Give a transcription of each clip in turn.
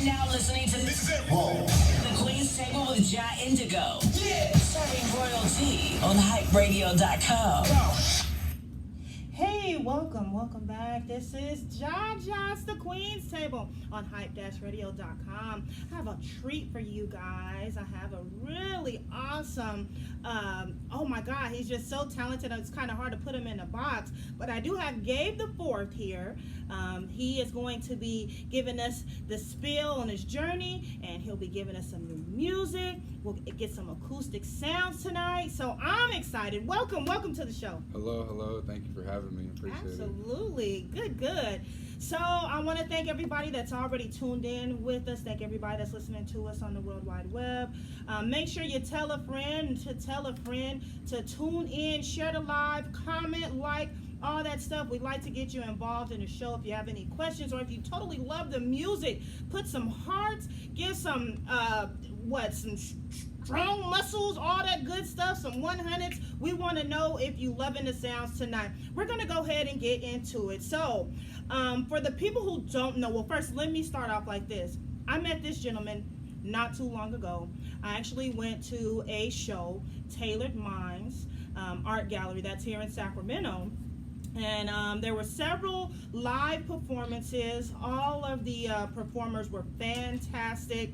now listening to This is it. Whoa. the Queen's Table with Ja Indigo. Yeah. Serving royalty on hyperadio.com. Hey, welcome back. This is Ja's the Queen's Table on hype-radio.com. I have a treat for you guys. I have a really awesome, oh my God, he's just so talented. It's kind of hard to put him in a box, but I do have Gabe the Fourth here. He is going to be giving us the spiel on his journey, and he'll be giving us some new music. We'll get some acoustic sounds tonight, so I'm excited. Welcome to the show. Hello. Thank you for having me. Appreciate Absolutely. Good. So I want to thank everybody that's already tuned in with us. Thank everybody that's listening to us on the World Wide Web. Make sure you tell a friend to tune in, share the live, comment, like, all that stuff. We'd like to get you involved in the show. If you have any questions or if you totally love the music, put some hearts, give some some strong muscles, all that good stuff, some 100s. We want to know if you loving the sounds tonight. We're going to go ahead and get into it. So for the people who don't know, well, first let me start off like this. I met this gentleman not too long ago. I actually went to a show, Tailored Minds Art Gallery, that's here in Sacramento. And there were several live performances. All of the performers were fantastic.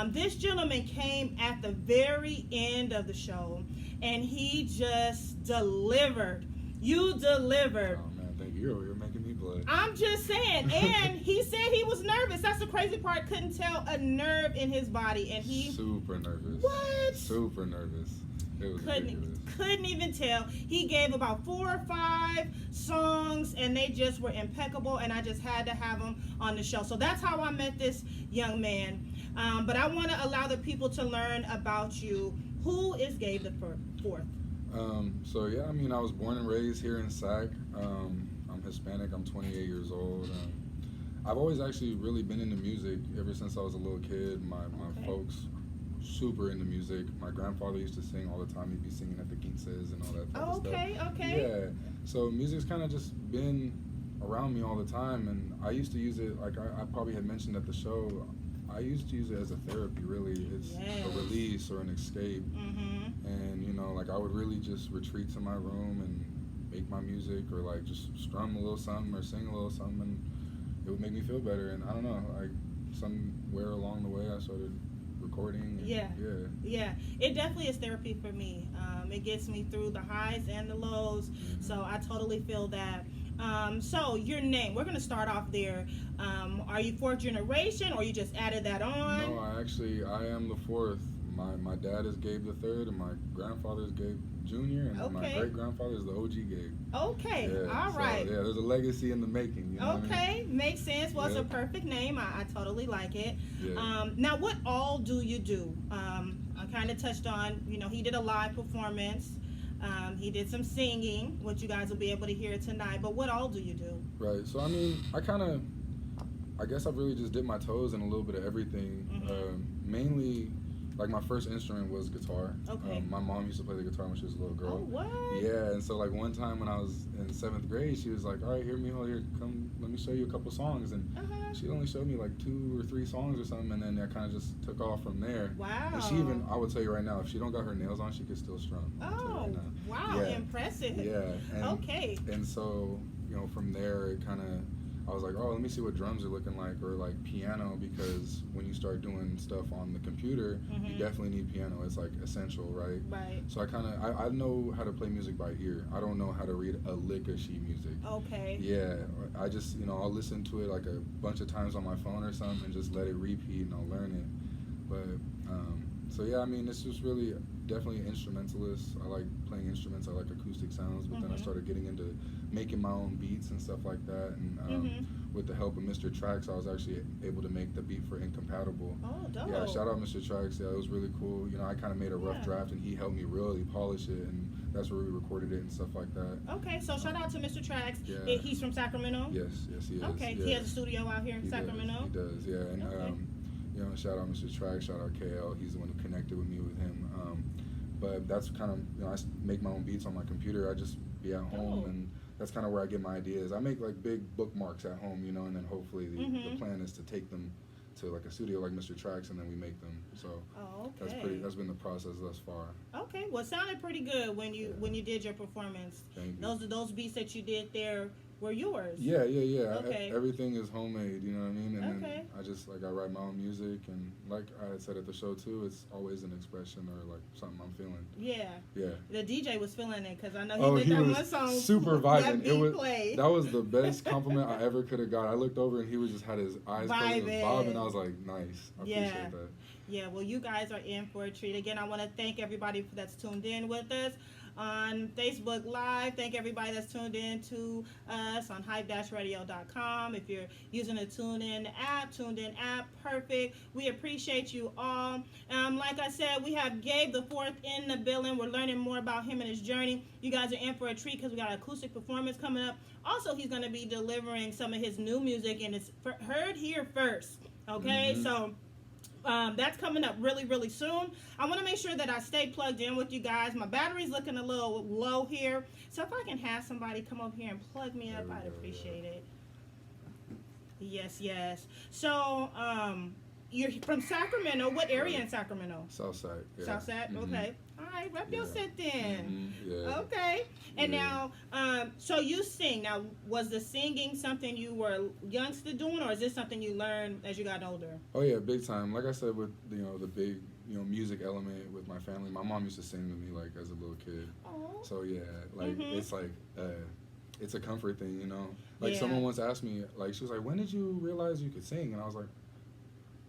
This gentleman came at the very end of the show, and he just delivered. You delivered. Oh man, thank you. You're making me blood. I'm just saying. And he said he was nervous. That's the crazy part. Couldn't tell a nerve in his body, and he super nervous. What? Super nervous. It was ridiculous. Couldn't even tell. He gave about 4 or 5 songs, and they just were impeccable, and I just had to have him on the show. So that's how I met this young man. But I want to allow the people to learn about you. Who is Gabe the Fourth? I was born and raised here in Sac. I'm Hispanic. I'm 28 years old. I've always actually really been into music ever since I was a little kid. My folks super into music. My grandfather used to sing all the time. He'd be singing at the Kweens and all that type of stuff. Okay. Yeah. So music's kind of just been around me all the time, and I used to use it, like I probably had mentioned at the show, I used to use it as a therapy, really. It's a release or an escape. Mm-hmm. And, I would really just retreat to my room and make my music, or like just strum a little something or sing a little something, and it would make me feel better. And I don't know, like somewhere along the way I started recording. And Yeah. It definitely is therapy for me. It gets me through the highs and the lows. Mm-hmm. So I totally feel that. So your name, we're going to start off there. Are you 4th generation, or you just added that on? No, I am the 4th. My dad is Gabe the 3rd, and my grandfather is Gabe Jr., and my great-grandfather is the OG Gabe. Okay, yeah, all right. Yeah, there's a legacy in the making. You know what I mean? Makes sense. Well, it's a perfect name. I totally like it. Yeah. Now, what all do you do? I kind of touched on, he did a live performance. He did some singing, which you guys will be able to hear tonight. But what all do you do? Right. So, I guess I've really just dipped my toes in a little bit of everything. Mm-hmm. Mainly, like my first instrument was guitar. Okay. My mom used to play the guitar when she was a little girl. Oh, what? Yeah, and so like one time when I was in 7th grade, she was like, all right, here, come, let me show you a couple songs. And she only showed me like 2 or 3 songs or something, and then that kind of just took off from there. Wow. And she even, I would tell you right now, if she don't got her nails on, she could still strum. Oh, wow, yeah. Impressive. Yeah. And, okay. And so, from there, it kind of, I was like, oh, let me see what drums are looking like, or like piano, because when you start doing stuff on the computer, you definitely need piano. It's like essential, right? Right. So I know how to play music by ear. I don't know how to read a lick of sheet music. Okay. Yeah, I just, I'll listen to it like a bunch of times on my phone or something and just let it repeat and I'll learn it. But, it's just really definitely instrumentalist. I like playing instruments. I like acoustic sounds, but then I started getting into making my own beats and stuff like that. And with the help of Mr. Trax, I was actually able to make the beat for Incompatible. Oh, dope. Yeah, shout out Mr. Trax. Yeah, it was really cool. I kind of made a rough draft, and he helped me really polish it, and that's where we recorded it and stuff like that. Okay, so shout out to Mr. Trax. Yeah. He's from Sacramento? Yes, he is. Okay, yeah. He has a studio out here in Sacramento? He does, yeah. And, shout out Mr. Trax, shout out KL. He's the one who connected with me with him. But that's kind of, I make my own beats on my computer. I just be at home, and that's kind of where I get my ideas. I make like big bookmarks at home, and then hopefully the plan is to take them to like a studio like Mr. Tracks, and then we make them. So Oh, okay. that's been the process thus far. Okay, well, it sounded pretty good when you did your performance. Thank you. Those beats that you did there were yours. Yeah. Okay. Everything is homemade, you know what I mean? And Okay. then I just like I write my own music, and like I had said at the show too, it's always an expression or like something I'm feeling. Yeah. Yeah. The DJ was feeling it because I know Oh, he he did that was one song. super vibing. That It was played. that was the best compliment I ever could have got. I looked over and he was just had his eyes closed and Vibing. bobbing. I was like, nice. I Yeah. appreciate that. Yeah, well, you guys are in for a treat. Again, I want to thank everybody that's tuned in with us on Facebook Live. Thank everybody that's tuned in to us on hype-radio.com. If you're using the TuneIn app, perfect. We appreciate you all. Like I said, we have Gabe the Fourth in the building. We're learning more about him and his journey. You guys are in for a treat because we got an acoustic performance coming up. Also, he's going to be delivering some of his new music, and it's heard here first. Okay, so that's coming up really, really soon. I want to make sure that I stay plugged in with you guys. My battery's looking a little low here. So if I can have somebody come over here and plug me up, I'd appreciate it. Yes, yes. So, you're from Sacramento. What area in Sacramento? Southside. Yeah. Southside? Okay. All right, rep your set then. Yeah. Okay. And Yeah. now, so you sing. Now, was the singing something you were youngster doing, or is this something you learned as you got older? Oh yeah, big time. Like I said, with the big music element with my family. My mom used to sing to me like as a little kid. Oh. So yeah, like it's like it's a comfort thing, you know. Like Yeah. someone once asked me, like she was like, "When did you realize you could sing?" And I was like,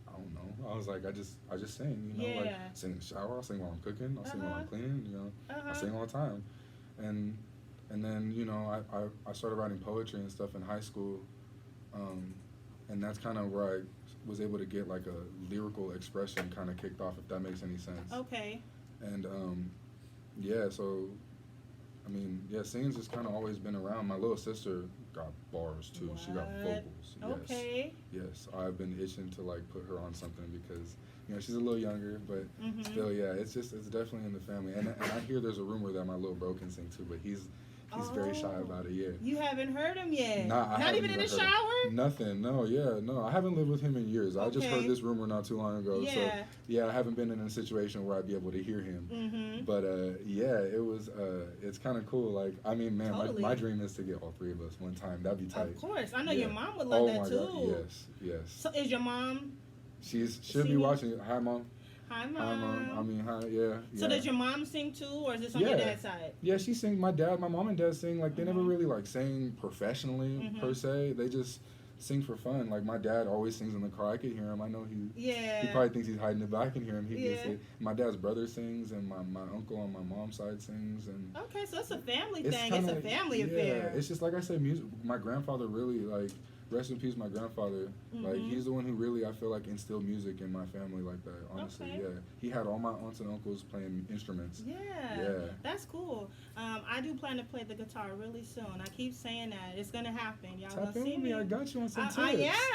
I don't know. I was like, I just sing, you know, like Yeah. sing in the shower, I'll sing while I'm cooking, I'll sing while I'm Uh-huh. cleaning, you know, I sing all the time. And then, you know, I started writing poetry and stuff in high school, and that's kind of where I was able to get like a lyrical expression kind of kicked off, if that makes any sense. Okay. And yeah, so I mean, yeah, singing's just kind of always been around. My little sister got bars too. She got What? vocals. Yes. Okay. Yes, I've been itching to like put her on something because she's a little younger, but Mm-hmm. still, yeah, it's definitely in the family. And I hear there's a rumor that my little bro can sing too, but he's very shy about it. Yeah. You haven't heard him yet? Nah, Not even in the heard him. shower? Nothing. No. Yeah. No. I haven't lived with him in years. I just heard Okay. this rumor not too long ago. Yeah. So yeah, I haven't been in a situation where I'd be able to hear him. Mm-hmm. But yeah, it was. It's kind of cool. Like I mean, man, Totally. my dream is to get all three of us one time. That'd be tight. Of course. I know Yeah. your mom would love that my too. God. Yes. So is your mom? She'll be singing? watching it. Hi, mom. Hi, Mom. Hi, mom. I mean, hi. Yeah. So yeah. does your mom sing too, or is this on your Yeah. dad's side? Yeah, she sings. My mom and dad sing. Like they never really like sang professionally per se. They just sing for fun. Like my dad always sings in the car. I could hear him. I know he Yeah. probably thinks he's hiding it, but I can hear him. He gets Yeah. it. My dad's brother sings, and my uncle on my mom's side sings, and Okay, so it's a family it's thing. kinda, It's a family yeah, affair. it's just like I said, music. My grandfather really like. Rest in peace, my grandfather. Like he's the one who really I feel like instilled music in my family like that. Honestly, Okay. yeah. He had all my aunts and uncles playing instruments. Yeah, Yeah. that's cool. I do plan to play the guitar really soon. I keep saying that. It's going to happen. Y'all Tap going in to see with me. I got you on some tips. I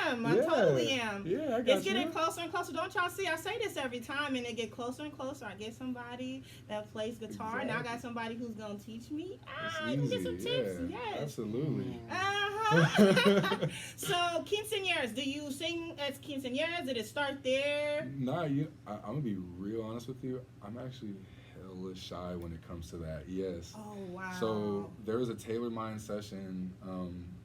am. I Yeah. totally am. Yeah, I got It's you. getting closer and closer. Don't y'all see? I say this every time, and it get closer and closer. I get somebody that plays guitar. Now I got somebody who's going to teach me. I can get some tips. Yeah, Yes. absolutely. Uh-huh. So, quinceañeras. Do you sing as quinceañeras? Did it start there? Nah, I'm gonna be real honest with you. I'm actually hella shy when it comes to that. Yes. Oh, wow. So there was a Taylor Mind session,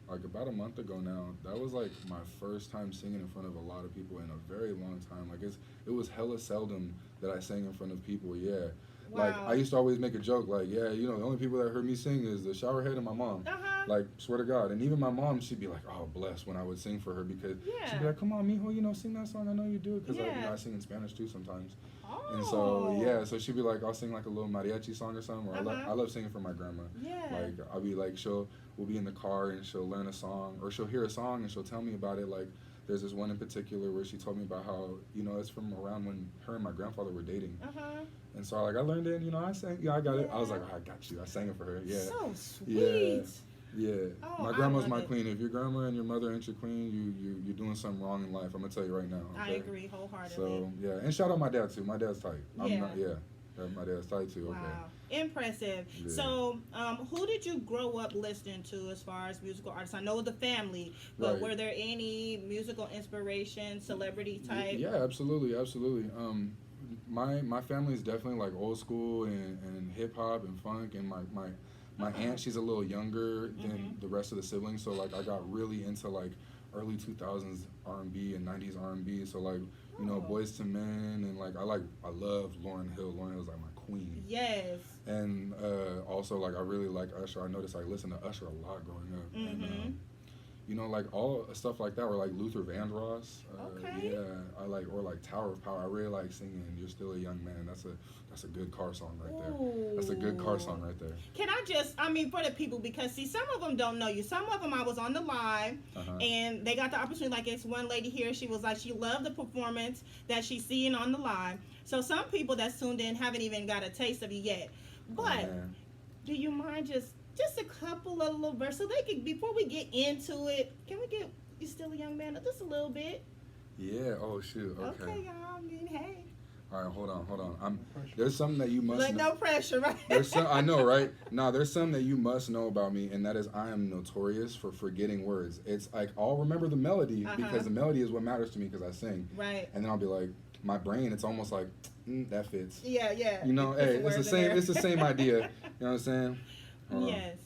like about a month ago now. That was like my first time singing in front of a lot of people in a very long time. Like it was hella seldom that I sang in front of people. Yeah. Like Wow. I used to always make a joke, like, yeah, the only people that heard me sing is the shower head and my mom. Uh-huh. Like, swear to God. And even my mom, she'd be like, oh, bless when I would sing for her because Yeah. she'd be like, come on, mijo, sing that song. I know you do it. Because Yeah. I sing in Spanish too sometimes. Oh. And so, yeah, so she'd be like, I'll sing like a little mariachi song or something. Or Uh-huh. I love singing for my grandma. Yeah. Like, I'll be like, we'll be in the car and she'll learn a song. Or she'll hear a song and she'll tell me about it. Like, there's this one in particular where she told me about how, it's from around when her and my grandfather were dating. Uh-huh. And so, I learned it, I sang, I got it. I was like, oh, I got you. I sang it for her, yeah. So sweet. Yeah. Oh, My I grandma's love my it. queen. If your grandma and your mother ain't your queen, you're doing something wrong in life. I'm going to tell you right now. I Okay? agree wholeheartedly. So, yeah. And shout out my dad, too. My dad's tight. Yeah. My dad's tight too. Okay. Wow, impressive. Yeah. So, who did you grow up listening to as far as musical artists? I know the family, but Right. were there any musical inspiration, celebrity type? Yeah, absolutely, absolutely. My family is definitely like old school and hip hop and funk, and my aunt, she's a little younger than the rest of the siblings, so like I got really into like early 2000s R&B and 90s R&B, so like Boys to Men, and like I love Lauryn Hill. Lauryn Hill's like my queen. Yes. And also like I really like Usher. I noticed I listened to Usher a lot growing up. And, like all stuff like that, or like Luther Vandross. Okay. Yeah, I like, or like Tower of Power. I really like singing "You're Still a Young Man." That's a good car song right there. That's a good car song right there. Can I just, for the people, because see, some of them don't know you. Some of them I was on the live, and they got the opportunity. Like it's one lady here, she was like, she loved the performance that she's seeing on the live. So some people that's tuned in haven't even got a taste of you yet. But do you mind just a couple of little verses so they can, before we get into it, can we get "You're Still a Young Man" just a little bit? Yeah. Oh shoot. Okay, y'all. Hey. All right, hold on. There's something that you must. Like no pressure, right? I know, right? No, there's something that you must know about me, and that is I am notorious for forgetting words. It's like I'll remember the melody because the melody is what matters to me because I sing. Right. And then I'll be like, my brain, it's almost like that fits. Yeah. Hey, it's the same. It's the same idea. You know what I'm saying? Yes.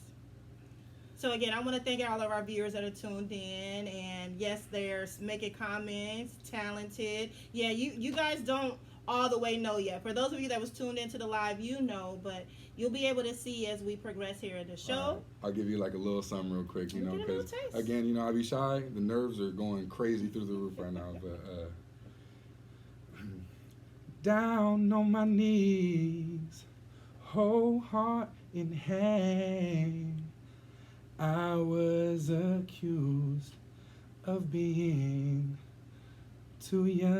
So again, I want to thank all of our viewers that are tuned in, and yes, they're making comments. Talented. Yeah, you guys don't all the way know yet. For those of you that was tuned into the live, but you'll be able to see as we progress here in the show. I'll give you like a little something real quick, because again, I be shy. The nerves are going crazy through the roof right now, but down on my knees, whole heart in hand, I was accused of being too young.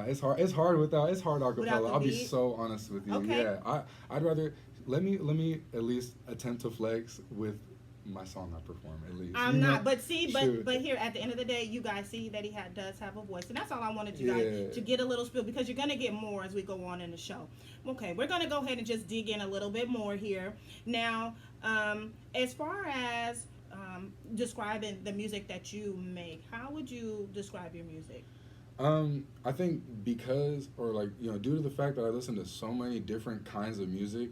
It's hard acapella. I'll be so honest with you. Okay. Yeah, I'd rather let me at least attempt to flex with my song I perform at least. I'm not, but see, but here at the end of the day, you guys see that he does have a voice, and that's all I wanted you guys to get a little spiel, because you're gonna get more as we go on in the show. Okay, we're gonna go ahead and just dig in a little bit more here now. As far as describing the music that you make, how would you describe your music? I think because, or like, due to the fact that I listen to so many different kinds of music,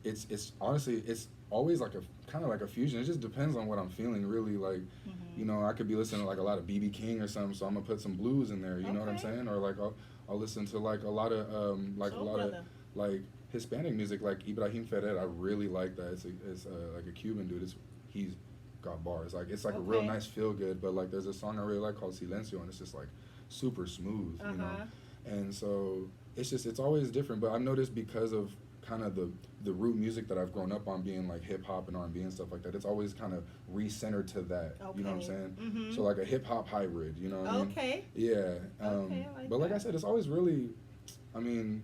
it's honestly, it's always like a kind of like a fusion. It just depends on what I'm feeling, really. Like, I could be listening to like a lot of B.B. King or something, so I'm gonna put some blues in there. You know what I'm saying? Or like I'll listen to like a lot of like Hispanic music, like Ibrahim Ferrer. I really like that. It's like a Cuban dude. He's got bars. Like it's like a real nice feel good. But like there's a song I really like called Silencio, and it's just like super smooth, And so it's always different. But I've noticed because of kind of the root music that I've grown up on being like hip hop and R&B and stuff like that, it's always kind of recentered to that. You know what I'm saying? So like a hip hop hybrid. You know what I mean? Yeah. But like I said, it's always really, you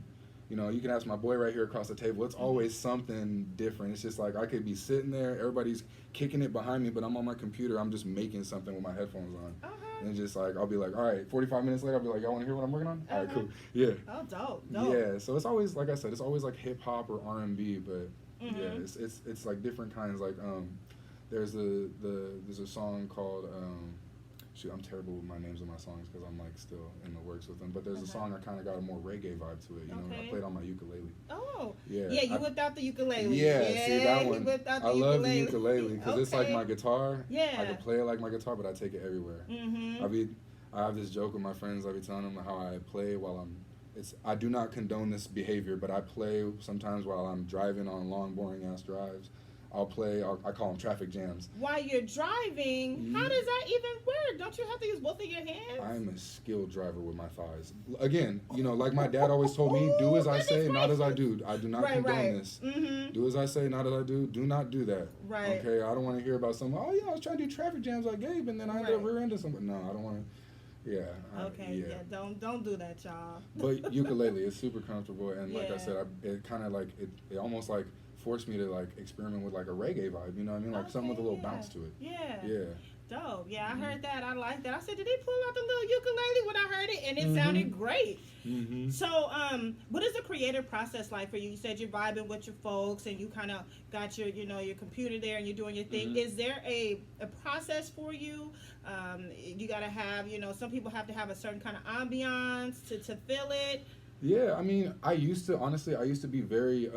can ask my boy right here across the table. It's always something different. It's just like I could be sitting there, everybody's kicking it behind me, but I'm on my computer. I'm just making something with my headphones on. And just like, I'll be like, all right, 45 minutes later, I'll be like, y'all want to hear what I'm working on? All right, cool. Yeah. Oh, dope. Yeah, so it's always, like I said, it's always like hip hop or R&B, but yeah, it's like different kinds. Like there's a song called I'm terrible with my names of my songs because I'm like still in the works with them. But there's a song I kind of got a more reggae vibe to it. I played on my ukulele. Oh. Yeah. Yeah, you whipped out the ukulele. Yeah, see that one. Whipped out the I love ukulele. the ukulele because it's like my guitar. Yeah. I can play it like my guitar, but I take it everywhere. I have this joke with my friends. I be telling them how I play while I do not condone this behavior, but I play sometimes while I'm driving on long, boring ass drives. I'll play, I call them traffic jams. While you're driving, how does that even work? Don't you have to use both of your hands? I'm a skilled driver with my thighs. Again, like my dad always told me, do as I say, not as I do. I do not condone this. Do as I say, not as I do. Do not do that. Right. Okay, I don't want to hear about someone, I was trying to do traffic jams like Gabe, and then I ended up rear-ending someone. No, I don't want to. Yeah. Don't do that, y'all. But ukulele is super comfortable, and like I said, it kind of like, it almost like forced me to like experiment with like a reggae vibe, you know what I mean? Like something with a little bounce to it. Yeah. Yeah. Dope. Yeah, I heard that. I like that. I said, did he pull out the little ukulele when I heard it? And it sounded great. So, what is the creative process like for you? You said you're vibing with your folks and you kind of got your, your computer there and you're doing your thing. Is there a process for you? You got to have, some people have to have a certain kind of ambiance to feel it. Yeah, I mean, I used to be very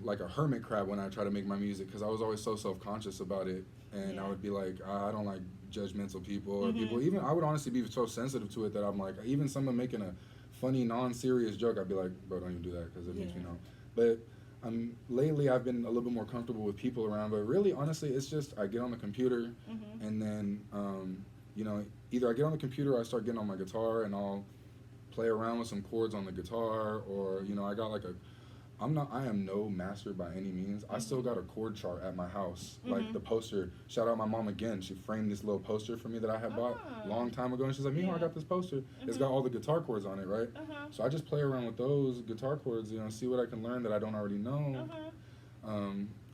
like a hermit crab when I try to make my music because I was always so self-conscious about it, and I would be like, I don't like judgmental people or people. Even I would honestly be so sensitive to it that I'm like, even someone making a funny, non-serious joke, I'd be like, bro, don't even do that because it makes me know. But lately I've been a little bit more comfortable with people around. But really, honestly, it's just I get on the computer, and then either I get on the computer or I start getting on my guitar and I'll play around with some chords on the guitar, or I got like I am no master by any means. I still got a chord chart at my house, like the poster. Shout out my mom again. She framed this little poster for me that I had bought a long time ago, and she's like, I got this poster. It's got all the guitar chords on it, right? So I just play around with those guitar chords, see what I can learn that I don't already know.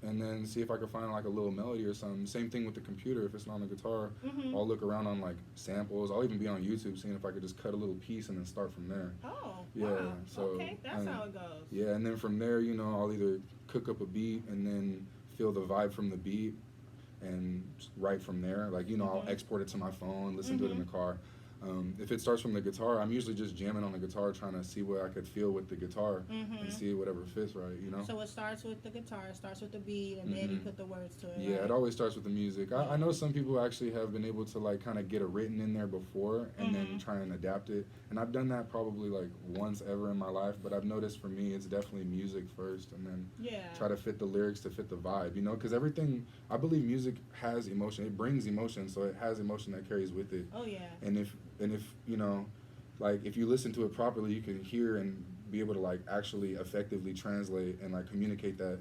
And then see if I can find like a little melody or something. Same thing with the computer. If it's not on the guitar, I'll look around on like samples. I'll even be on YouTube seeing if I could just cut a little piece and then start from there. Oh, yeah. Wow. So okay, that's how it goes. Yeah, and then from there, I'll either cook up a beat and then feel the vibe from the beat and write from there. Like I'll export it to my phone, listen to it in the car. If it starts from the guitar, I'm usually just jamming on the guitar, trying to see what I could feel with the guitar and see whatever fits right, So it starts with the guitar, it starts with the beat, and then you put the words to it. Yeah, it always starts with the music. I know some people actually have been able to like kind of get it written in there before and then try and adapt it. And I've done that probably like once ever in my life, but I've noticed for me, it's definitely music first and then try to fit the lyrics to fit the vibe, because everything, I believe music has emotion. It brings emotion, so it has emotion that carries with it. Oh, yeah. And if like if you listen to it properly, you can hear and be able to like actually effectively translate and like communicate that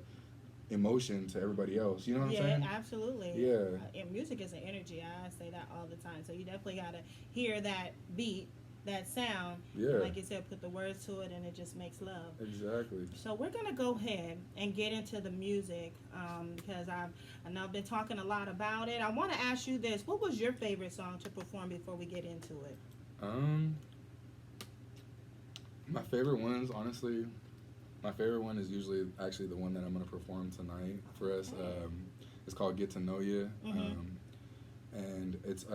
emotion to everybody else. You know what I'm saying? Yeah, absolutely. Yeah. And music is an energy. I say that all the time. So you definitely got to hear that beat, that sound. Yeah. And like you said, put the words to it, and it just makes love. Exactly. So we're gonna go ahead and get into the music because I know I've been talking a lot about it. I want to ask you this: what was your favorite song to perform before we get into it? My favorite ones, honestly, my favorite one is usually actually the one that I'm gonna perform tonight for us. It's called "Get to Know You," and it's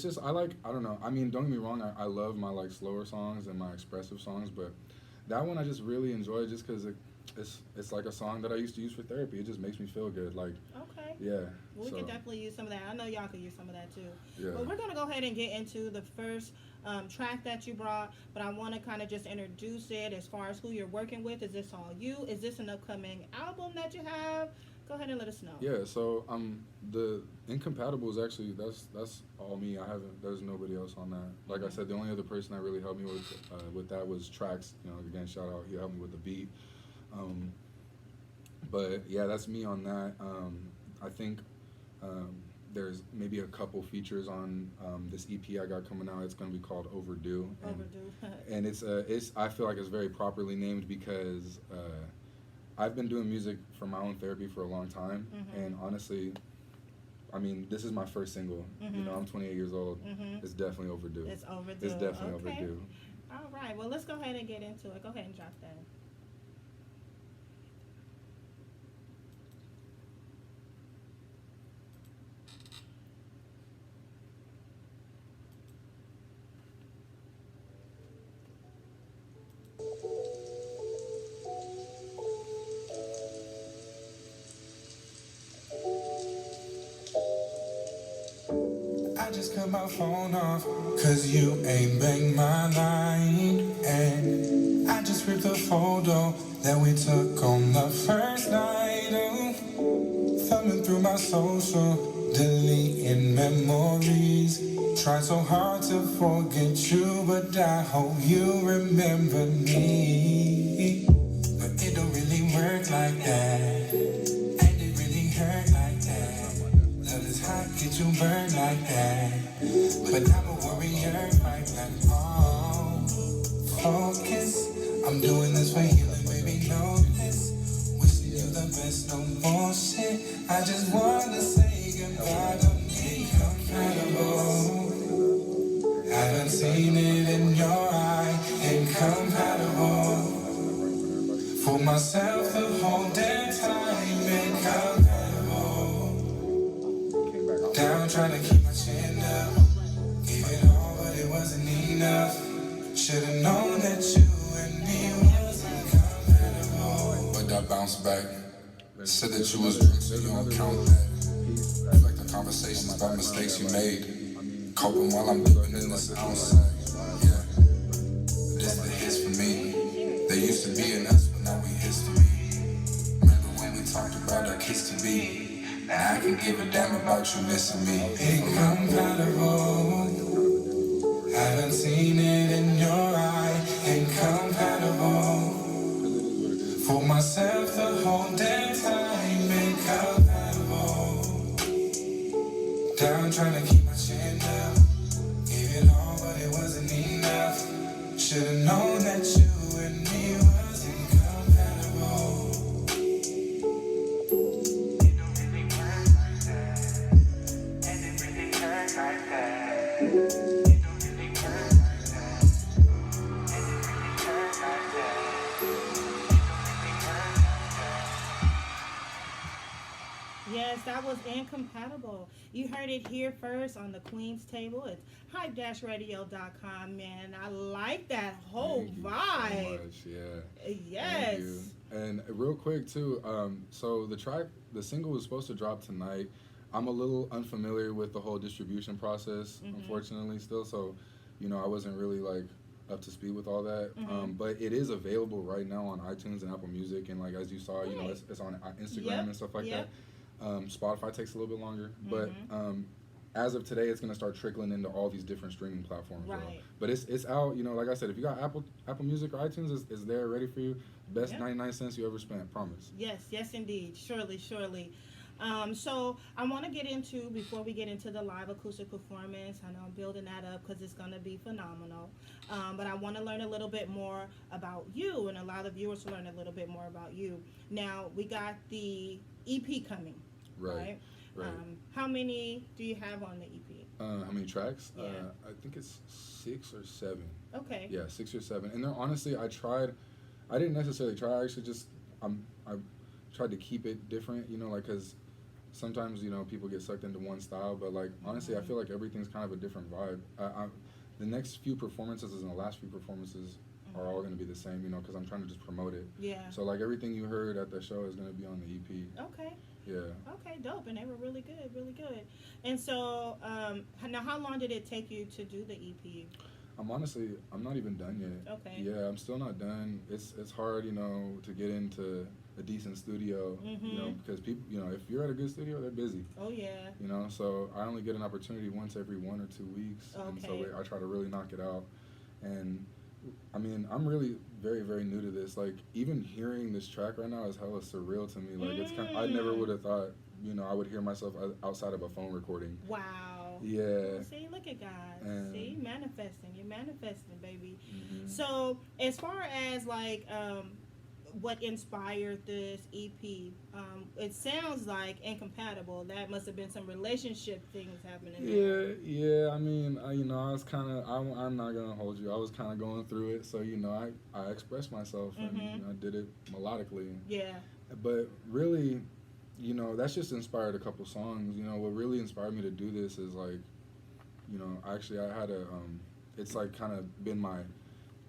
just I don't know. I mean, don't get me wrong. I love my like slower songs and my expressive songs, but that one I just really enjoy just because it's like a song that I used to use for therapy. It just makes me feel good. Like okay, yeah. Well, we could definitely use some of that. I know y'all could use some of that too. Yeah. Well, we're gonna go ahead and get into the first track that you brought, but I want to kind of just introduce it as far as who you're working with. Is this all you? Is this an upcoming album that you have? Go ahead and let us know. Yeah, so the Incompatible is actually that's all me. There's nobody else on that. Like I said, the only other person that really helped me with that was Trax. Again, shout out. He helped me with the beat. But yeah, that's me on that. I think there's maybe a couple features on this EP I got coming out. It's gonna be called Overdue. And it's I feel like it's very properly named because I've been doing music for my own therapy for a long time, and honestly, I mean, this is my first single. I'm 28 years old. It's definitely overdue. It's overdue. It's definitely overdue. All right. Well, let's go ahead and get into it. Go ahead and drop that. I just cut my phone off, cause you ain't bang my line. And I just ripped a photo that we took on the first night. Thumbing through my social, deleting memories. Tried so hard to forget you, but I hope you remember me. But it don't really work like that, and it really hurt like that. Love is hot, get you burned like that. But I'm a warrior, fight like all. Focus, I'm doing this for healing, baby, know this. Wishing you the best, no bullshit. I just wanna say goodbye to me. trying to keep my chin up. Gave it all, but it wasn't enough. Should've known that you and me wasn't compatible. But I bounced back. Said that you was drunk, so you don't count that. Like the conversations about mistakes you made. Coping while I'm living in this outside. Yeah, this the hits for me. They used to be in us, but now we history. Remember when we talked about our kiss to be? Now I can give a damn about you missing me. Incompatible. Haven't seen it in your eye. Incompatible. For myself the whole damn time. Incompatible. Down trying to keep my chin up. Gave it all, but it wasn't enough. Should've known that you and me was incompatible. It don't really work like that. And it really hurt like that. It don't really work like that. And it really hurt like that. Yes, that was Incompatible. You heard it here first on the Queens table. It's hype-radio.com, man. I like that whole Thank you vibe. so much, yeah. Yes. Thank you. And real quick too, so the single was supposed to drop tonight. I'm a little unfamiliar with the whole distribution process, unfortunately, still. So, I wasn't really like up to speed with all that. But it is available right now on iTunes and Apple Music, and like as you saw, it's on Instagram and stuff like that. Spotify takes a little bit longer, but as of today, it's gonna start trickling into all these different streaming platforms. Right. But it's out. Like I said, if you got Apple Music or iTunes, it's there ready for you. Best 99 cents you ever spent. Promise. Yes, indeed. Surely. So I want to get into, before we get into the live acoustic performance, I know I'm building that up because it's going to be phenomenal, but I want to learn a little bit more about you and allow the viewers to learn a little bit more about you. Now, we got the EP coming, right? How many do you have on the EP? How many tracks? Yeah. I think it's 6 or 7. Okay. Yeah, 6 or 7. And then honestly, I didn't necessarily try. I actually just, I tried to keep it different, because sometimes, people get sucked into one style, but like, honestly, I feel like everything's kind of a different vibe. The next few performances and the last few performances are all going to be the same, because I'm trying to just promote it. Yeah. So like everything you heard at the show is going to be on the EP. Okay. Yeah. Okay, dope. And they were really good, really good. And so, now how long did it take you to do the EP? I'm not even done yet. Okay. Yeah, I'm still not done. It's hard, to get into a decent studio, because people, if you're at a good studio, they're busy. Oh, yeah. So I only get an opportunity once every 1 or 2 weeks. Okay. And so I try to really knock it out. And I mean, I'm really very, very new to this. Like, even hearing this track right now is hella surreal to me. Like, it's I never would have thought, I would hear myself outside of a phone recording. Wow. Yeah. See, look at God. And See, manifesting. You're manifesting, baby. So, as far as, like, what inspired this EP, it sounds like Incompatible. That must have been some relationship things happening there. Yeah. I mean, I was kind of, I'm not going to hold you. I was kind of going through it. So, I expressed myself and I did it melodically. Yeah. But really, that's just inspired a couple songs. What really inspired me to do this is like, actually I had it's like kind of been my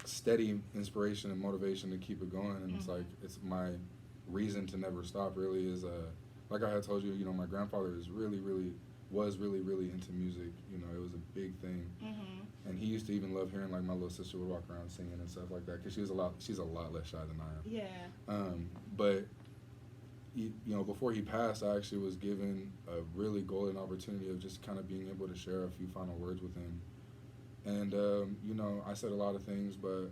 steady inspiration and motivation to keep it going. And it's like, it's my reason to never stop really is, like I had told you, my grandfather was really into music. It was a big thing. And he used to even love hearing like my little sister would walk around singing and stuff like that, because she's a lot less shy than I am. Yeah. But before he passed, I actually was given a really golden opportunity of just kind of being able to share a few final words with him. And, I said a lot of things, but,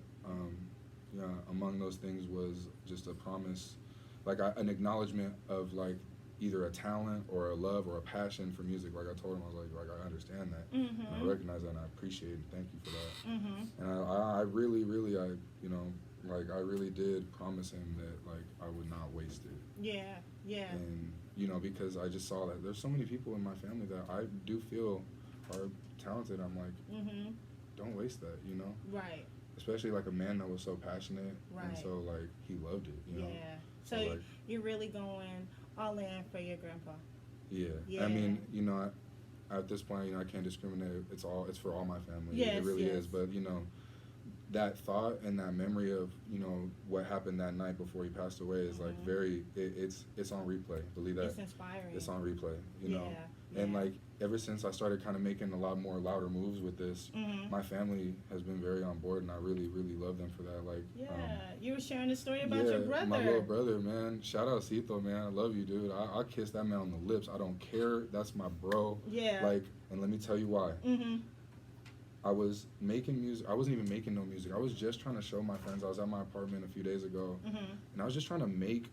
among those things was just a promise, like an acknowledgement of like either a talent or a love or a passion for music. Like I told him, I was like I understand that, and I recognize that, and I appreciate it. Thank you for that. And I really, I really did promise him that like I would not waste it. Yeah. And because I just saw that there's so many people in my family that I do feel are talented. I'm like, don't waste that, Right. Especially like a man that was so passionate, Right. and so like he loved it, Yeah. So like, you're really going all in for your grandpa. Yeah. Yeah. I mean, at this point, I can't discriminate. It's for all my family. Yes, it really yes. is. But that thought and that memory of what happened that night before he passed away is like it's on replay. Believe that. It's inspiring. It's on replay. Yeah. And like ever since I started kind of making a lot more louder moves with this, my family has been very on board, and I really love them for that. Like you were sharing a story about your brother. My little brother, man. Shout out Cito, man. I love you, dude. I'll kiss that man on the lips. I don't care. That's my bro. Yeah. Like, and let me tell you why. I was making music. I wasn't even making no music. I was just trying to show my friends. I was at my apartment a few days ago, and I was just trying to make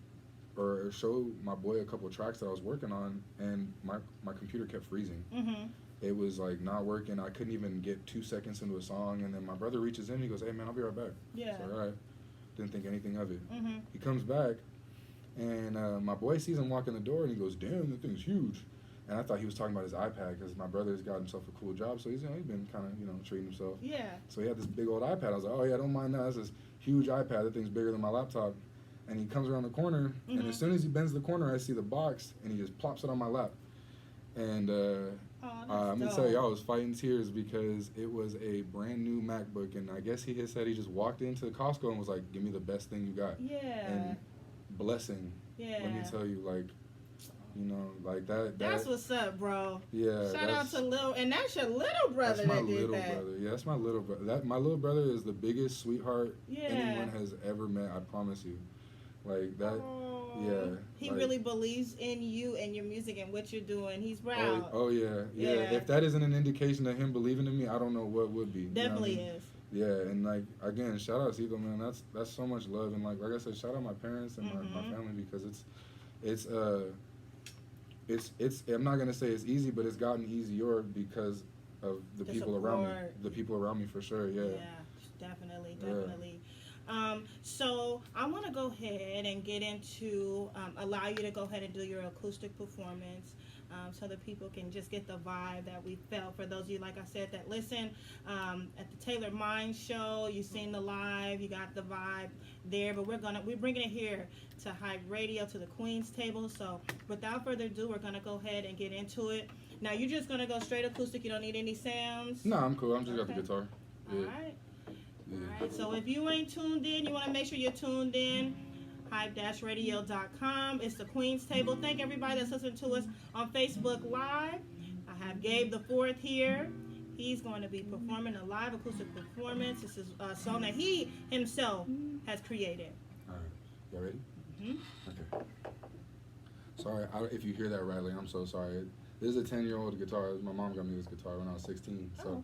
or show my boy a couple of tracks that I was working on, and my computer kept freezing. It was like not working. I couldn't even get 2 seconds into a song, and then my brother reaches in. He goes, "Hey man, I'll be right back." Yeah. So, all right. Didn't think anything of it. He comes back, and my boy sees him walk in the door, and he goes, "Damn, that thing's huge." And I thought he was talking about his iPad because my brother's got himself a cool job, so he's been kind of treating himself. Yeah. So he had this big old iPad. I was like, "Oh yeah, don't mind that. That's this huge iPad. That thing's bigger than my laptop." And he comes around the corner, and as soon as he bends the corner, I see the box, and he just plops it on my lap. And I'm gonna tell you, I was fighting tears because it was a brand new MacBook, and I guess he had said he just walked into Costco and was like, "Give me the best thing you got." Yeah. And blessing. Yeah. Let me tell you, like, like that. That's what's up, bro. Yeah. Shout out to and that's your little brother that's my that did little that. brother. Yeah, that's my little brother. My little brother is the biggest sweetheart Yeah. anyone has ever met. I promise you. Like that. Yeah. He like, really believes in you and your music and what you're doing. He's proud. Oh yeah. If that isn't an indication of him believing in me, I don't know what would be. Definitely you know what I mean? is. Yeah, and like again, shout out Cito, man. That's so much love, and like I said, shout out my parents and my family because it's I'm not gonna say it's easy, but it's gotten easier because of the people around me. The people around me for sure. Yeah. Yeah, definitely. So I want to go ahead and get into allow you to go ahead and do your acoustic performance. So that people can just get the vibe that we felt. For those of you, like I said, that listen at the Taylor Mind Show, you seen the live, you got the vibe there. But we're bringing it here to Hype Radio, to the Queens table. So without further ado, we're gonna go ahead and get into it. Now you're just gonna go straight acoustic. You don't need any sounds. No, I'm cool. I'm just got the guitar. Yeah. All right. So if you ain't tuned in, you want to make sure you're tuned in. Hype-radio.com. It's the Queens table. Thank everybody that's listening to us on Facebook Live. I have Gabe the Fourth here. He's going to be performing a live acoustic performance. This is a song that he himself has created. All right. Y'all ready? Okay. Sorry if you hear that rattling. I'm so sorry. This is a 10-year-old guitar. My mom got me this guitar when I was 16. So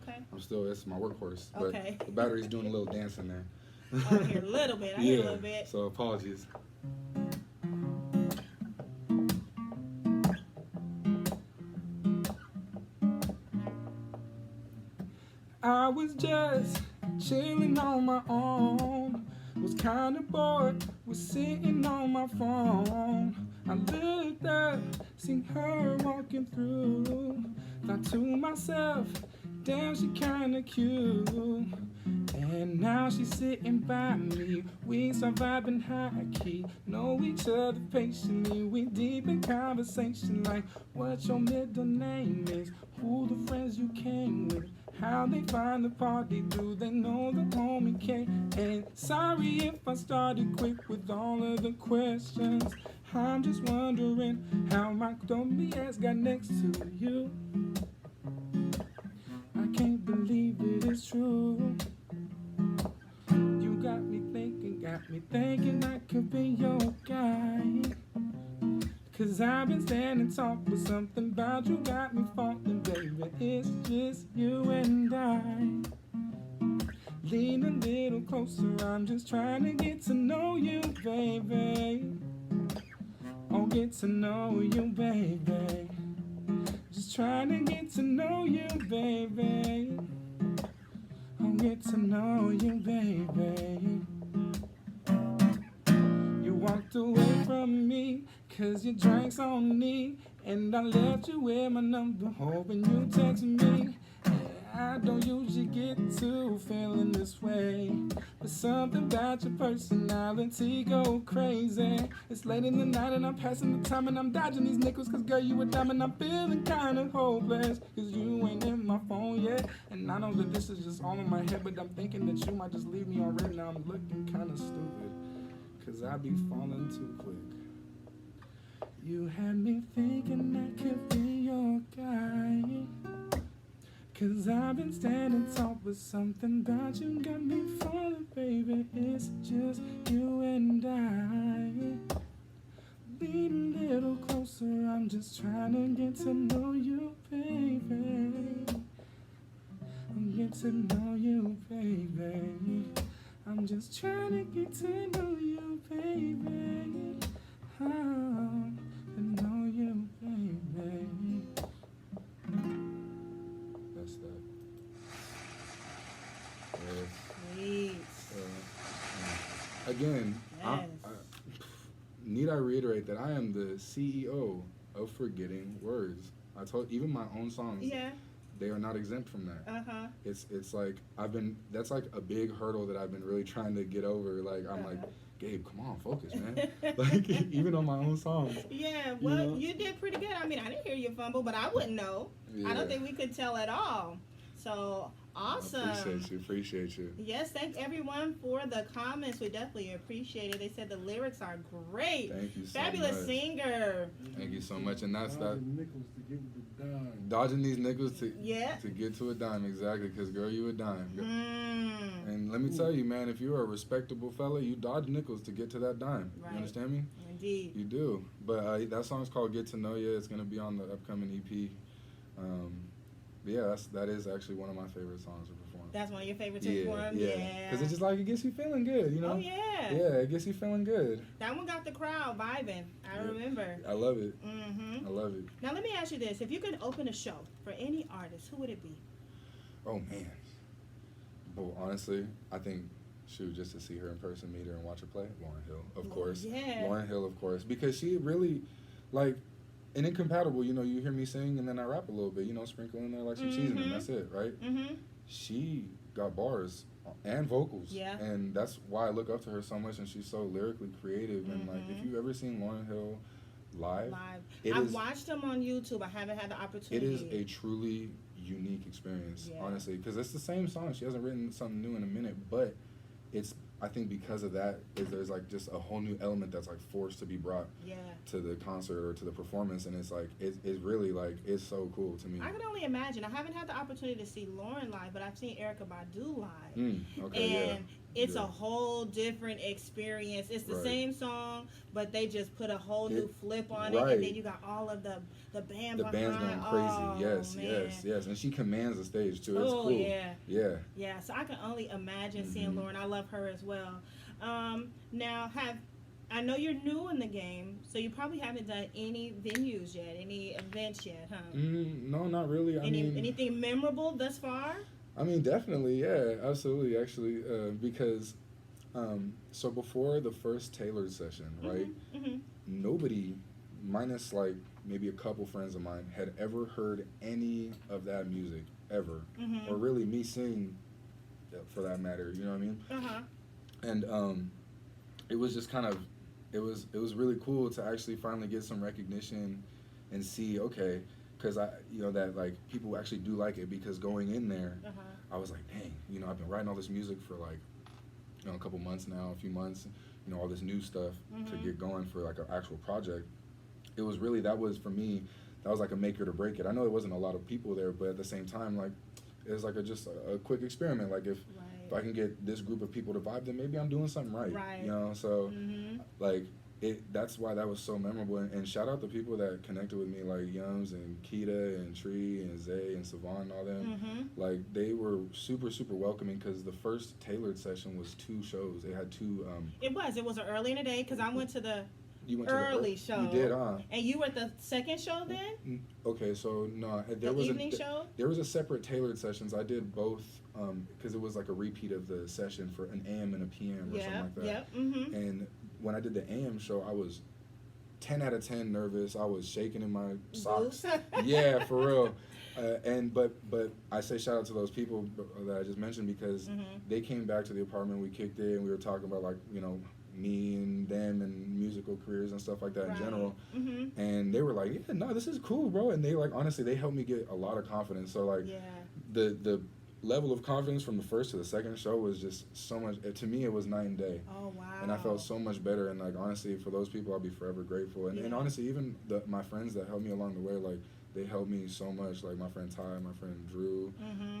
it's my workhorse. But the battery's doing a little dance in there. I hear a little bit. I hear a little bit. So apologies. I was just chilling on my own. Was kinda bored, was sitting on my phone. I looked up, seen her walking through. Thought to myself, damn, she kinda cute. And now she's sitting by me. We start vibing high key. Know each other patiently. We deep in conversation like what your middle name is, who the friends you came with, how they find the party, do they know the homie came? And sorry if I started quick with all of the questions. I'm just wondering how my dummy ass got next to you. I can't believe it is true. You got me thinking I could be your guy. Cause I've been standing talk with something about you, got me falling, baby. It's just you and I. Lean a little closer, I'm just trying to get to know you, baby. Oh, get to know you, baby. Just trying to get to know you, baby. Oh, get to know you, baby. You walked away from me, cause your drink's on me. And I left you with my number, hoping you text me. I don't usually get to feeling this way, but something about your personality go crazy. It's late in the night and I'm passing the time and I'm dodging these nickels, cause girl, you a diamond. I'm feeling kinda hopeless, cause you ain't in my phone yet. And I know that this is just all in my head, but I'm thinking that you might just leave me already. Now I'm looking kinda stupid, cause I be falling too quick. You had me thinking I could be your guy, cause I've been standing tall, but something about you got me falling, baby. It's just you and I. Lean a little closer, I'm just trying to get to know you, baby. I'm get to know you, baby. I'm just trying to get to know you, baby. Oh, to know you, baby. That's that. Yes. Sweet. Again, Yes. need I reiterate that I am the CEO of forgetting words. I told even my own songs. Yeah. They are not exempt from that. Uh-huh. It's like that's like a big hurdle that I've been really trying to get over. Like I'm like, Gabe, come on, focus, man. Like even on my own songs. Yeah, well, know? you did pretty good. I mean, I didn't hear you fumble, but I wouldn't know. I Yeah. don't think we could tell at all. So, awesome. Appreciate you. Yes, thank everyone for the comments. We definitely appreciate it. They said the lyrics are great. Thank you so Fabulous much. singer. Thank you so much. And that's that. Dodging nickels to get the dime. Dodging these nickels to Yeah. get to a dime, exactly. Because girl, you a dime. Mm. And let me tell you, man, if you're a respectable fella, you dodge nickels to get to that dime. Right. You understand me? Indeed. You do. But that song's called "Get to Know Ya." It's gonna be on the upcoming EP. But yeah, that is actually one of my favorite songs to perform. That's one of your favorites to perform? Yeah. Because it's just like it gets you feeling good, you know? Oh, yeah. Yeah, it gets you feeling good. That one got the crowd vibing. I remember. I love it. Mm-hmm. I love it. Now, let me ask you this. If you could open a show for any artist, who would it be? Oh man. Well, honestly, I think just to see her in person, meet her and watch her play, Lauryn Hill, of course. Yeah. Lauryn Hill, of course, because she really, like, and incompatible. You know, you hear me sing and then I rap a little bit. You know, sprinkle in there like some cheese, and that's it, right? Mm-hmm. She got bars and vocals, Yeah. and that's why I look up to her so much. And she's so lyrically creative. And like, if you ever seen Lauryn Hill live, I've watched them on YouTube. I haven't had the opportunity. it is a truly unique experience, honestly, because it's the same song. She hasn't written something new in a minute, but I think because of that, there's like just a whole new element that's like forced to be brought to the concert or to the performance, and it's like it's really like it's so cool to me. I can only imagine. I haven't had the opportunity to see Lauren live, but I've seen Erykah Badu live. And it's a whole different experience. It's the same song, but they just put a whole new flip on it, and then you got all of the band the behind. band's going crazy. Oh, yes, and she commands the stage too. It's cool. Yeah. So I can only imagine seeing Lauren. I love her as well. Now, I know you're new in the game, so you probably haven't done any venues yet, any events yet, huh? No, not really. Anything memorable thus far? I mean, definitely, yeah, absolutely, actually, because so before the first tailored session, right, nobody, minus like maybe a couple friends of mine, had ever heard any of that music ever, or really me sing, for that matter. You know what I mean? And it was just kind of, it was really cool to actually finally get some recognition and see, okay, because that like people actually do like it, because going in there, I was like, dang, I've been writing all this music for like, a couple months now, a few months, all this new stuff to get going for like an actual project. It was really, that was for me, that was like a make it or break it. I know there wasn't a lot of people there, but at the same time, like, it was like just a quick experiment. Like if I can get this group of people to vibe, then maybe I'm doing something right. So like that's why that was so memorable. And shout out to people that connected with me, like Yums and Keita and Tree and Zay and Savon and all them. Like they were super, super welcoming, because the first tailored session was 2 shows. They had 2. It was early in the day, because I went to the early show. You did, huh? And you were at the second show then? Okay, so no, the evening show? There was a separate tailored sessions. I did both, because it was like a repeat of the session for an AM and a PM or something like that. And when I did the AM show, I was 10 out of 10 nervous. I was shaking in my socks. Yeah, for real. But I say shout out to those people that I just mentioned because they came back to the apartment, we kicked it, and we were talking about like, you know, me and them and musical careers and stuff like that in general. And they were like, yeah, no, this is cool, bro. And they like, honestly, they helped me get a lot of confidence. So like the level of confidence from the first to the second show was just so much, to me it was night and day. Oh wow. And I felt so much better, and like honestly for those people I'll be forever grateful. And honestly even my friends that helped me along the way, like they helped me so much, like my friend Ty, my friend Drew,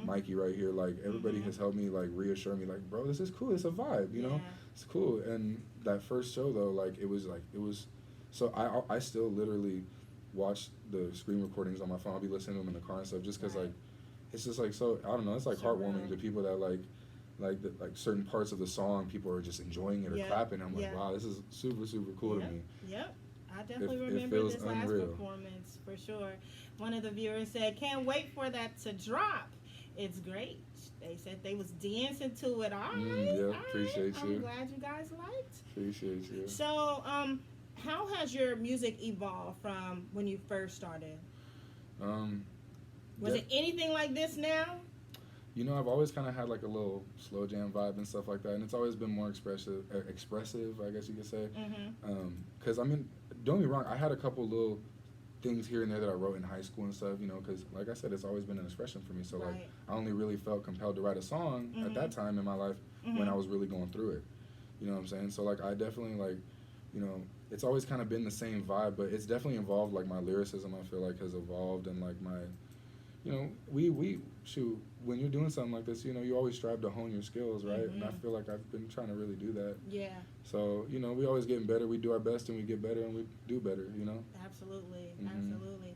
Mikey right here, like everybody has helped me like reassure me like, bro, this is cool, it's a vibe, you know, it's cool. And that first show though, like it was so I still literally watch the screen recordings on my phone. I'll be listening to them in the car and stuff just because like it's just like, so I don't know, it's like heartwarming to people that like certain parts of the song people are just enjoying it or clapping. I'm like, wow, this is super cool to me. I definitely remember this last performance for sure. One of the viewers said, can't wait for that to drop. It's great. They said they was dancing to it. All right. Appreciate you. I'm glad you guys liked. Appreciate you. So, how has your music evolved from when you first started? Was it anything like this now? You know, I've always kind of had like a little slow jam vibe and stuff like that, and it's always been more expressive, I guess you could say. Because I mean, don't get me wrong, I had a couple little things here and there that I wrote in high school and stuff, you know, because like I said, it's always been an expression for me. So like, I only really felt compelled to write a song at that time in my life when I was really going through it. You know what I'm saying? So like, I definitely like, you know, it's always kind of been the same vibe, but it's definitely involved, like my lyricism I feel like has evolved, and like my, you know, when you're doing something like this, you know, you always strive to hone your skills, right? And I feel like I've been trying to really do that. Yeah. So, you know, we always getting better. We do our best and we get better and we do better, you know? Absolutely. Absolutely.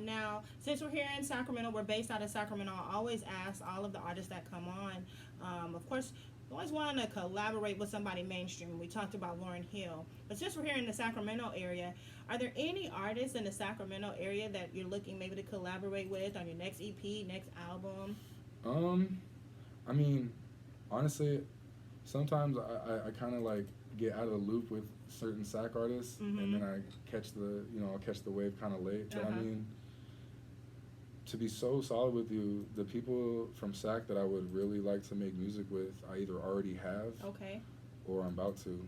Now, since we're here in Sacramento, we're based out of Sacramento, I always ask all of the artists that come on, of course, we always want to collaborate with somebody mainstream. We talked about Lauryn Hill. But since we're here in the Sacramento area, are there any artists in the Sacramento area that you're looking maybe to collaborate with on your next EP, next album? I mean, honestly, sometimes I kind of like get out of the loop with certain Sac artists, and then I catch I'll catch the wave kind of late. But I mean, to be so solid with you, the people from Sac that I would really like to make music with, I either already have, or I'm about to.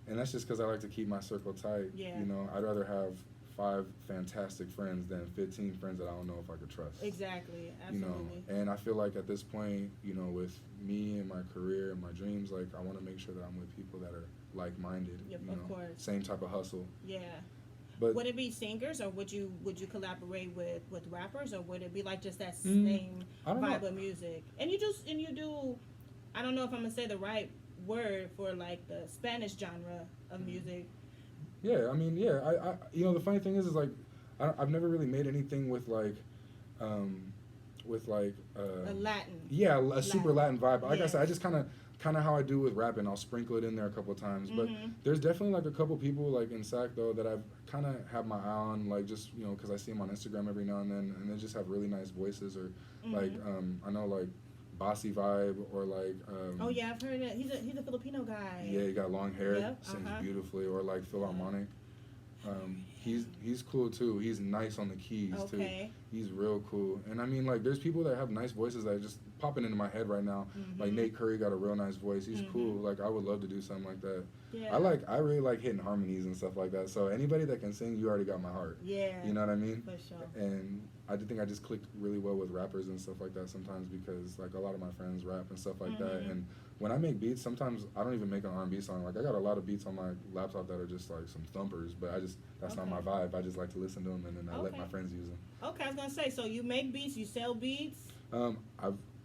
And that's just because I like to keep my circle tight. You know, I'd rather have 5 fantastic friends than 15 friends that I don't know if I could trust. Exactly, absolutely. You know, and I feel like at this point, you know, with me and my career and my dreams, like I want to make sure that I'm with people that are like-minded. Yep, you know, of course. Same type of hustle. Yeah. But would it be singers, or would you collaborate with rappers, or would it be like just that same vibe of music? And you do, I don't know if I'm gonna say the right word for like the Spanish genre of music. Yeah, I mean, yeah, I you know, the funny thing is like, I've never really made anything with like a Latin. Yeah, a super Latin vibe. Like I said, I just kind of how I do with rapping. I'll sprinkle it in there a couple of times. But there's definitely like a couple people like in Sac though that I've kind of had my eye on, like just, you know, because I see them on Instagram every now and then, and they just have really nice voices, or like I know like Bossy Vibe, or like oh yeah, I've heard it. He's a Filipino guy. Yeah, he got long hair, sings beautifully. Or like Philharmonic. He's cool too. He's nice on the keys too. He's real cool. And I mean, like, there's people that have nice voices that are just popping into my head right now. Like Nate Curry got a real nice voice. He's cool. Like, I would love to do something like that. Yeah. I really like hitting harmonies and stuff like that. So anybody that can sing, you already got my heart. Yeah. You know what I mean? For sure. And I think I just clicked really well with rappers and stuff like that sometimes, because like a lot of my friends rap and stuff like that. And when I make beats, sometimes I don't even make an R&B song. Like, I got a lot of beats on my laptop that are just like some thumpers, but that's not my vibe. I just like to listen to them, and then I let my friends use them. Okay, I was gonna say, so you make beats, you sell beats?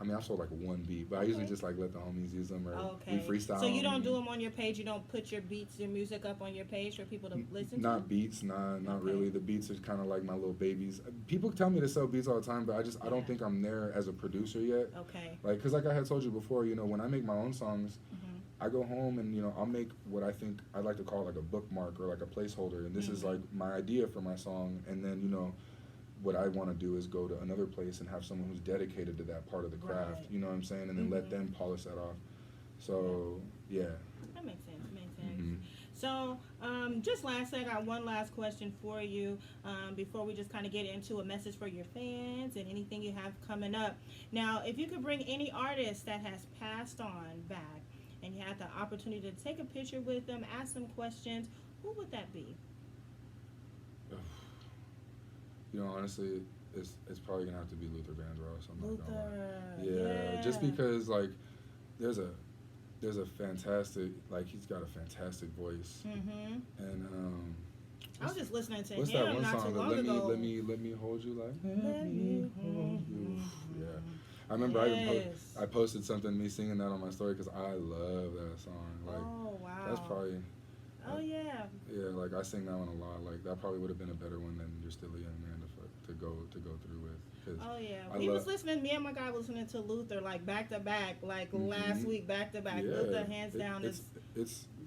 I've sold like one beat, but I usually just like let the homies use them, or we freestyle. So you don't do them on your page? You don't put your beats, your music up on your page for people to listen to? Not beats, not really. The beats are kind of like my little babies. People tell me to sell beats all the time, but I don't think I'm there as a producer yet. Okay. Like, because like I had told you before, you know, when I make my own songs, I go home and, you know, I'll make what I think I like to call like a bookmark or like a placeholder, and this is like my idea for my song, and then, you know, what I want to do is go to another place and have someone who's dedicated to that part of the craft, you know what I'm saying, and then let them polish that off. So, yeah. That makes sense, So, just lastly, I got one last question for you before we just kind of get into a message for your fans and anything you have coming up. Now, if you could bring any artist that has passed on back and you had the opportunity to take a picture with them, ask them questions, who would that be? Honestly, it's probably gonna have to be Luther Vandross. I'm not gonna lie. Luther. Yeah, just because like there's a fantastic, like, he's got a fantastic voice. Mm-hmm. And I was just listening to what's him that one not song? too long Let ago. let me hold you, like let me hold you. Yeah, I remember I posted something me singing that on my story because I love that song. Like, oh wow. that's probably. Oh yeah. Yeah, like I sing that one a lot. Like that probably would have been a better one than You're Still a Young Man to go through with. Oh yeah, we was listening. Me and my guy was listening to Luther like back to back, like last week back to back. Yeah, Luther hands down is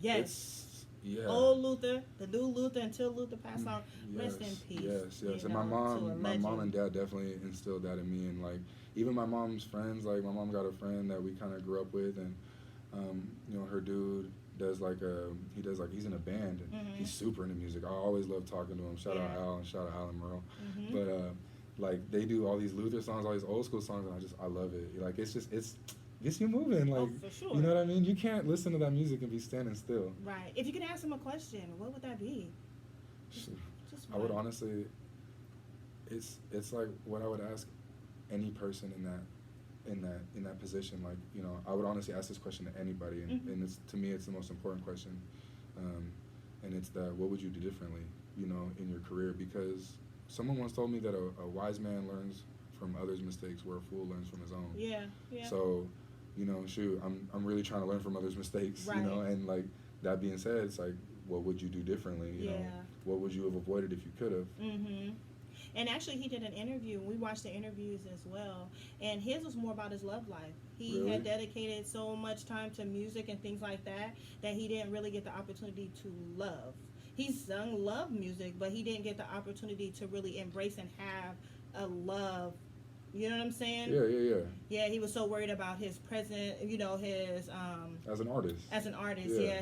yes. Yeah. Old Luther, the new Luther until Luther passed on. Rest in peace. Yes. And my mom and dad definitely instilled that in me, and like even my mom's friends. Like my mom got a friend that we kind of grew up with, and her dude does he's in a band and he's super into music. I always love talking to him. Shout out Al and shout out Alan Merle. But like they do all these Luther songs, all these old school songs, and I love it. Like it gets you moving. Like for sure. You know what I mean? You can't listen to that music and be standing still. Right. If you could ask him a question, what would that be? I would honestly. It's like what I would ask any person in that position. Like I would honestly ask this question to anybody, and it's, to me, it's the most important question, and it's that what would you do differently, in your career? Because someone once told me that a wise man learns from others' mistakes, where a fool learns from his own. Yeah. So, I'm really trying to learn from others' mistakes, right. And like that being said, it's like, what would you do differently? You know, what would you have avoided if you could have? Mm-hmm. And actually, he did an interview. We watched the interviews as well. And his was more about his love life. He had dedicated so much time to music and things like that he didn't really get the opportunity to love. He sung love music, but he didn't get the opportunity to really embrace and have a love. You know what I'm saying? Yeah. Yeah, he was so worried about his present, his as an artist.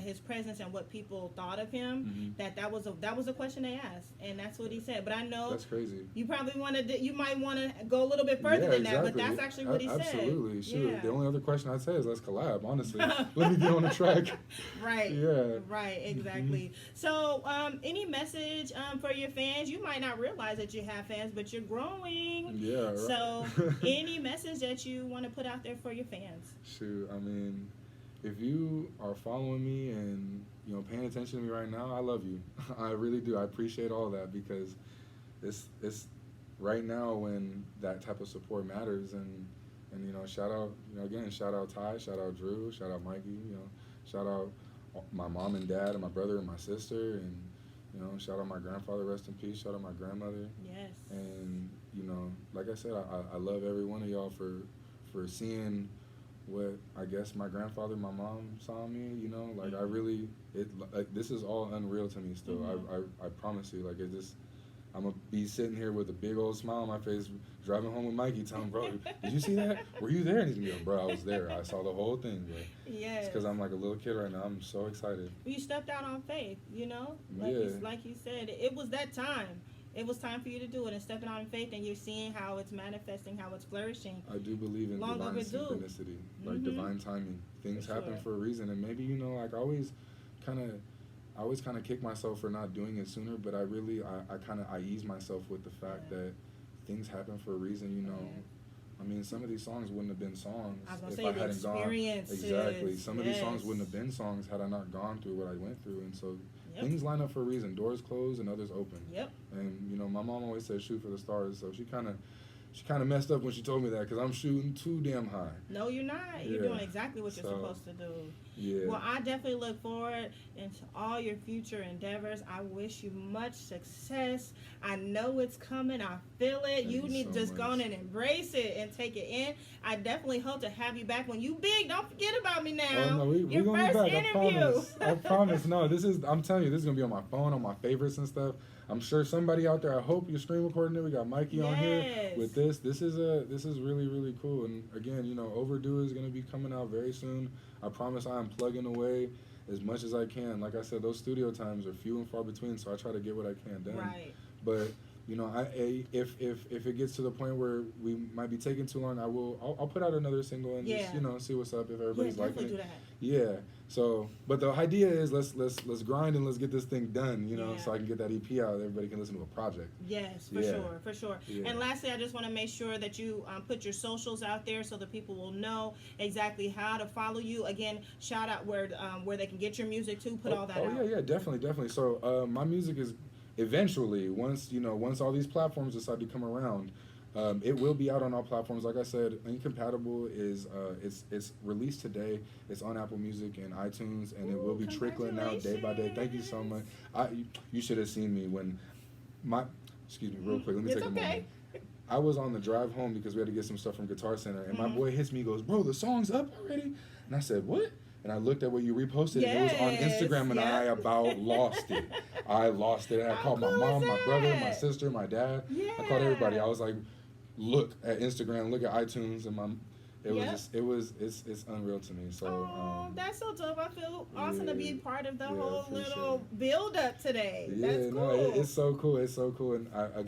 His presence and what people thought of him. That was a question they asked, and that's what he said. But I know that's crazy. You probably you might want to go a little bit further than that, but that's actually what he said. Absolutely. Shoot. The only other question I'd say is let's collab. Honestly, let me get on the track. Right. Yeah. Right. Exactly. So, any message for your fans? You might not realize that you have fans, but you're growing. Yeah. Right. So. Any message that you want to put out there for your fans? Shoot, I mean, if you are following me and paying attention to me right now, I love you. I really do. I appreciate all that, because it's right now when that type of support matters. And shout out shout out Ty, shout out Drew, shout out Mikey, shout out my mom and dad and my brother and my sister, and shout out my grandfather, rest in peace. Shout out my grandmother. Yes. And like I said, I love every one of y'all for seeing what I guess my grandfather, my mom saw in me. Like I really, this is all unreal to me still. I promise you. Like I'm gonna be sitting here with a big old smile on my face, driving home with Mikey, telling him, bro, did you see that? Were you there? And he's gonna be like, bro, I was there. I saw the whole thing, bro. Yes. It's because I'm like a little kid right now. I'm so excited. You stepped out on faith, like you said, it was that time. It was time for you to do it, and stepping out in faith, and you're seeing how it's manifesting, how it's flourishing. I do believe in divine synchronicity, like divine timing. Things happen for a reason, and maybe like I always kind of kick myself for not doing it sooner, but I ease myself with the fact that things happen for a reason. I mean, some of these songs wouldn't have been songs if I hadn't gone. Exactly. Some of these songs wouldn't have been songs had I not gone through what I went through, and so. Yep. Things line up for a reason. Doors close and others open. Yep. And my mom always said shoot for the stars, so she kind of messed up when she told me that, because I'm shooting too damn high. No, you're not. You're doing exactly what you're supposed to do. Yeah. Well, I definitely look forward into all your future endeavors. I wish you much success. I know it's coming. I feel it. You need to just go on and embrace it and take it in. I definitely hope to have you back when you big. Don't forget about me now. Oh, no, we're going to be back. Interview. I promise. No, I'm telling you, this is going to be on my phone, on my favorites and stuff. I'm sure somebody out there, I hope you're screen recording it. We got Mikey on here with this. This is really, really cool. And again, Overdue is going to be coming out very soon. I promise I am plugging away. as much as I can. Like I said, those studio times are few and far between, so I try to get what I can done. Right. But you know, if it gets to the point where we might be taking too long, I'll put out another single and just, you know, see what's up if everybody's liking it. Do that. Yeah. So, but the idea is let's grind and let's get this thing done, you know, so I can get that EP out. Everybody can listen to a project. Yes, for sure. Yeah. And lastly, I just want to make sure that you put your socials out there so that people will know exactly how to follow you. Again, shout out where they can get your music too. Put all that out. Oh yeah, definitely. So my music is eventually, once all these platforms decide to come around, it will be out on all platforms. Like I said, Incompatible is it's released today. It's on Apple Music and iTunes, and it will be trickling out day by day. Thank you so much. You should have seen me when excuse me, real quick. Let me take a moment. I was on the drive home because we had to get some stuff from Guitar Center, and my boy hits me, goes, "Bro, the song's up already?" And I said, "What?" And I looked at what you reposted, and it was on Instagram, and I about lost it. I lost it. I called my mom, my brother, my sister, my dad. Yeah. I called everybody. I was like, look at Instagram, look at iTunes, and it's unreal to me. So that's so dope. I feel awesome to be part of the whole little sure. build up today. Yeah, That's cool. no, it's so cool. It's so cool. And I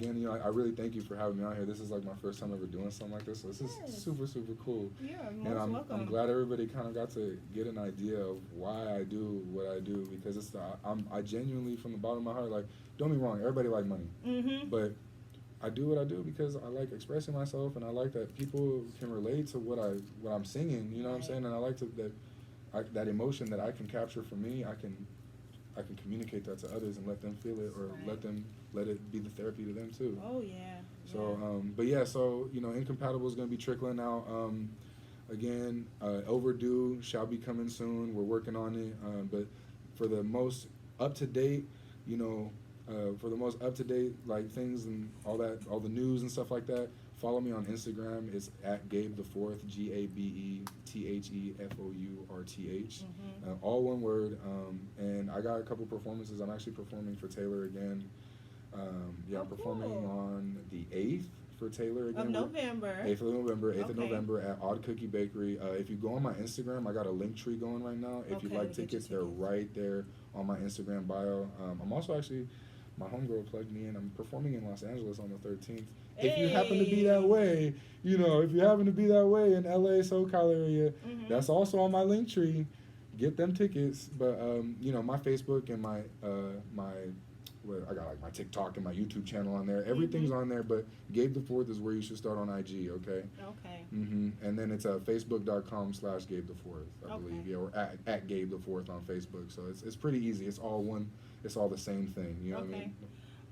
really thank you for having me out here. This is like my first time ever doing something like this. So this is super, super cool. Yeah, and I'm glad everybody kind of got to get an idea of why I do what I do, because I genuinely, from the bottom of my heart, like, don't be wrong, everybody like money. Mm-hmm. But I do what I do because I like expressing myself, and I like that people can relate to what I'm singing. You know what I'm saying? And I like that emotion that I can capture for me. I can communicate that to others and let them feel it, or let it be the therapy to them too. Oh yeah. So so Incompatible is gonna be trickling out. Again, Overdue shall be coming soon. We're working on it. But for the most up to date, like things and all the news and stuff like that, follow me on Instagram. It's at Gabe the Fourth, GABETHEFOURTH, all one word. And I got a couple performances. I'm actually performing for Taylor again. I'm performing on the 8th for Taylor again. Of November. 8th of November at Odd Cookie Bakery. If you go on my Instagram, I got a link tree going right now. If you'd like tickets, they're right there on my Instagram bio. I'm also actually, my homegirl plugged me in. I'm performing in Los Angeles on the 13th. Hey. If you happen to be that way, in LA, SoCal area, that's also on my link tree. Get them tickets. But my Facebook and I got like my TikTok and my YouTube channel on there. Everything's on there, but Gabe the Fourth is where you should start on IG. Okay. Okay. And then it's facebook.com/Gabe the Fourth, I believe. Yeah, or at Gabe the Fourth on Facebook. So it's pretty easy. It's all one. It's all the same thing. You know what I mean?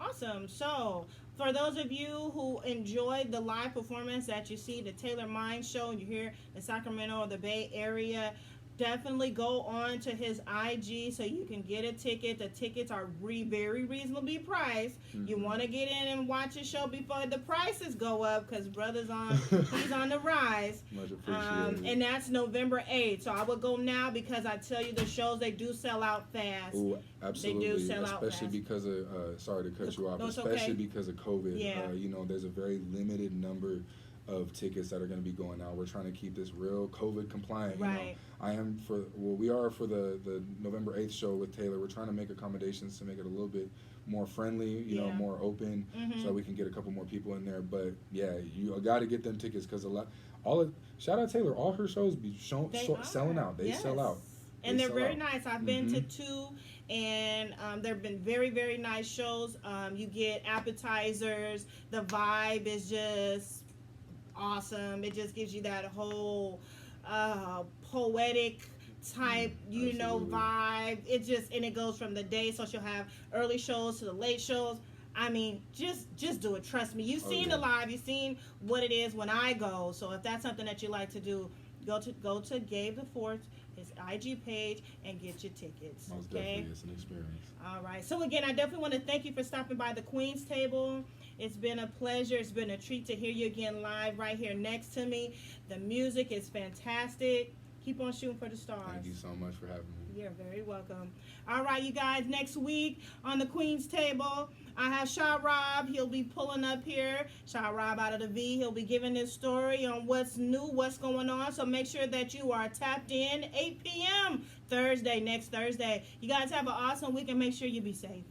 Awesome. So, for those of you who enjoyed the live performance that you see, the Taylor Mind Show, and you're here in Sacramento or the Bay Area, definitely go on to his IG so you can get a ticket. The tickets are very reasonably priced. You want to get in and watch his show before the prices go up, because he's on the rise. Much appreciated. And that's November 8th. So I would go now, because I tell you, the shows, they do sell out fast. Ooh, absolutely. They do sell out especially fast. Because of sorry to cut you off. No, it's especially okay. because of COVID. Yeah. There's a very limited number of tickets that are going to be going out. We're trying to keep this real COVID compliant. Right. We are for the November 8th show with Taylor. We're trying to make accommodations to make it a little bit more friendly, more open, so we can get a couple more people in there. But yeah, you got to get them tickets, because shout out Taylor, all her shows be selling out. They sell out. And they're very nice. I've been to 2, and there have been very nice shows. You get appetizers. The vibe is just awesome. It just gives you that whole poetic type, vibe. It goes from the day, so she'll have early shows to the late shows. I mean, just do it. Trust me. You've seen the live. You've seen what it is when I go. So if that's something that you like to do, go to Gabe the Fourth, his IG page, and get your tickets. Most definitely, it's an experience. All right. So again, I definitely want to thank you for stopping by the Kweens table. It's been a pleasure. It's been a treat to hear you again live right here next to me. The music is fantastic. Keep on shooting for the stars. Thank you so much for having me. You're very welcome. All right, you guys, next week on the Queen's Table, I have Shaw Rob. He'll be pulling up here. Shaw Rob out of the V. He'll be giving his story on what's new, what's going on. So make sure that you are tapped in 8 p.m. Thursday, next Thursday. You guys have an awesome week and make sure you be safe.